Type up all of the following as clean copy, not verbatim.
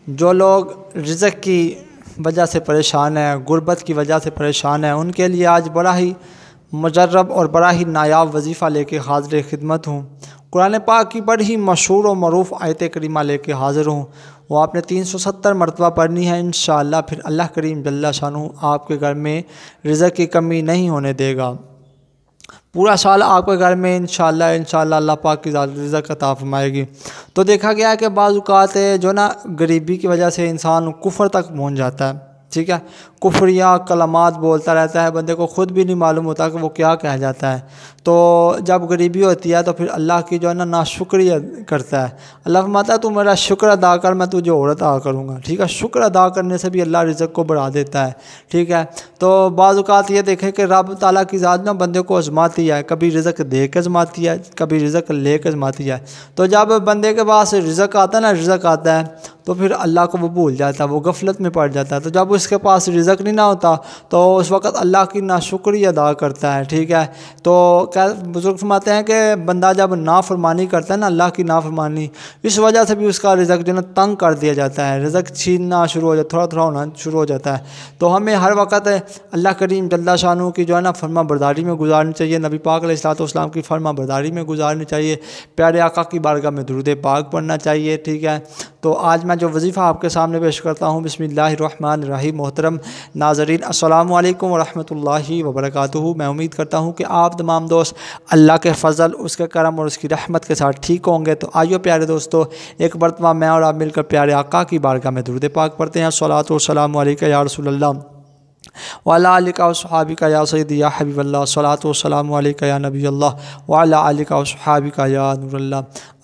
جو لوگ رزق کی وجہ سے پریشان ہیں، غربت کی وجہ سے پریشان ہیں، ان کے لیے آج بڑا ہی مجرب اور بڑا ہی نایاب وظیفہ لے کے حاضر خدمت ہوں۔ قرآن پاک کی بڑی ہی مشہور و معروف آیت کریمہ لے کے حاضر ہوں۔ وہ آپ نے 370 مرتبہ پڑھنی ہے انشاءاللہ، پھر اللہ کریم جل شانہ آپ کے گھر میں رزق کی کمی نہیں ہونے دے گا۔ پورا سال آپ کے گھر میں انشاءاللہ اللہ پاک کی ذات رزق عطا فرمائے گی۔ تو دیکھا گیا کہ بعض اوقات جو نا غریبی کی وجہ سے انسان کفر تک پہنچ جاتا ہے، ٹھیک ہے، کفریہ کلمات بولتا رہتا ہے، بندے کو خود بھی نہیں معلوم ہوتا کہ وہ کیا کہہ جاتا ہے۔ تو جب غریبی ہوتی ہے تو پھر اللہ کی جو ہے نا ناشکری کرتا ہے۔ اللہ فرماتا ہے تو میرا شکر ادا کر، میں تجھے اور عطا کروں گا، ٹھیک ہے۔ شکر ادا کرنے سے بھی اللہ رزق کو بڑھا دیتا ہے، ٹھیک ہے۔ تو بعض اوقات یہ دیکھیں کہ رب تعالیٰ کی ذات نا بندے کو آزماتی ہے، کبھی رزق دے کے آزماتی ہے، کبھی رزق لے کے آزماتی ہے۔ تو جب بندے کے پاس رزق آتا ہے تو پھر اللہ کو وہ بھول جاتا ہے، وہ غفلت میں پڑ جاتا ہے۔ تو جب اس کے پاس رزق نہیں نہ ہوتا تو اس وقت اللہ کی ناشکری ادا کرتا ہے، ٹھیک ہے۔ تو بزرگ فرماتے ہیں کہ بندہ جب نافرمانی کرتا ہے نا، اللہ کی نافرمانی، اس وجہ سے بھی اس کا رزق جو ہے نا تنگ کر دیا جاتا ہے، رزق چھیننا شروع ہو جاتا ہے، تھوڑا تھوڑا ہونا شروع ہو جاتا ہے۔ تو ہمیں ہر وقت اللہ کریم جل شانہ کی جو ہے نا فرما برداری میں گزارنی چاہیے، نبی پاک علیہ الصلوۃ والسلام کی فرما برداری میں گزارنی چاہیے، پیارے آقا کی بارگاہ میں درود پاک پڑھنا چاہیے، ٹھیک ہے۔ تو آج میں جو وظیفہ آپ کے سامنے پیش کرتا ہوں، بسم اللہ الرحمن الرحیم۔ محترم ناظرین السلام علیکم ورحمۃ اللہ وبرکاتہ۔ میں امید کرتا ہوں کہ آپ تمام دوست اللہ کے فضل، اس کے کرم اور اس کی رحمت کے ساتھ ٹھیک ہوں گے۔ تو آئیو پیارے دوستو، ایک مرتبہ میں اور آپ مل کر پیارے آقا کی بارگاہ میں درود پاک پڑھتے ہیں۔ صلاۃ و سلام علیکہ یا رسول اللہ وعلی آلکہ و صحابکہ یا سیدی یا حبیب اللہ، صلاۃ و سلام علیکہ یا نبی اللہ وعلی آلکہ و صحابکہ یا نور اللہ۔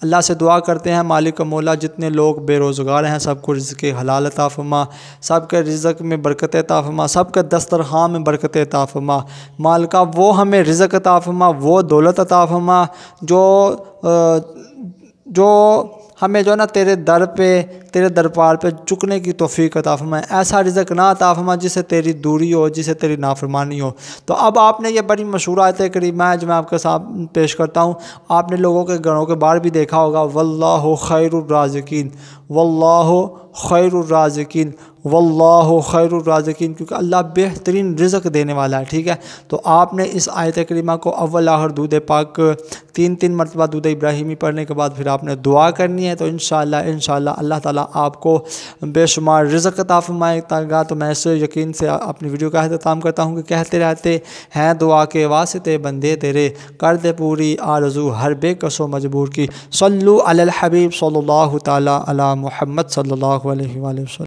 اللہ سے دعا کرتے ہیں مالک و مولا، جتنے لوگ بے روزگار ہیں سب کو رزق حلال عطا فرما، سب کے رزق میں برکت عطا فرما، سب کے دسترخوان میں برکت عطا فرما۔ مالکہ وہ ہمیں رزق عطا فرما، وہ دولت عطا فرما جو ہمیں جو ہے نا تیرے در پہ، تیرے دربار پہ چکنے کی توفیق عطا فرمائے۔ ایسا رزق نہ عطا فرما جس سے تیری دوری ہو، جس سے تیری نافرمانی ہو۔ تو اب آپ نے یہ بڑی مشہور آیت کریمہ ہے جو میں آپ کے ساتھ پیش کرتا ہوں، آپ نے لوگوں کے گھروں کے باہر بھی دیکھا ہوگا، واللہ خیر الرازقین، واللہ خیر الرازقین، واللہ خیر الرازقین، کیونکہ اللہ بہترین رزق دینے والا ہے، ٹھیک ہے۔ تو آپ نے اس آیت کریمہ کو اول آخر درود پاک 3 مرتبہ درود ابراہیمی پڑھنے کے بعد پھر آپ نے دعا کرنی ہے۔ تو انشاءاللہ اللہ تعالیٰ آپ کو بے شمار رزق عطا فرمائے گا۔ تو میں اس یقین سے اپنی ویڈیو کا اختتام کرتا ہوں کہ کہتے رہتے ہیں دعا کے واسطے بندے تیرے، کر دے پوری آرزو ہر بے کس و مجبور کی۔ صلو علی الحبیب صلی اللہ تعالیٰ علی محمد صلی اللہ علیہ وآلہ وسلم۔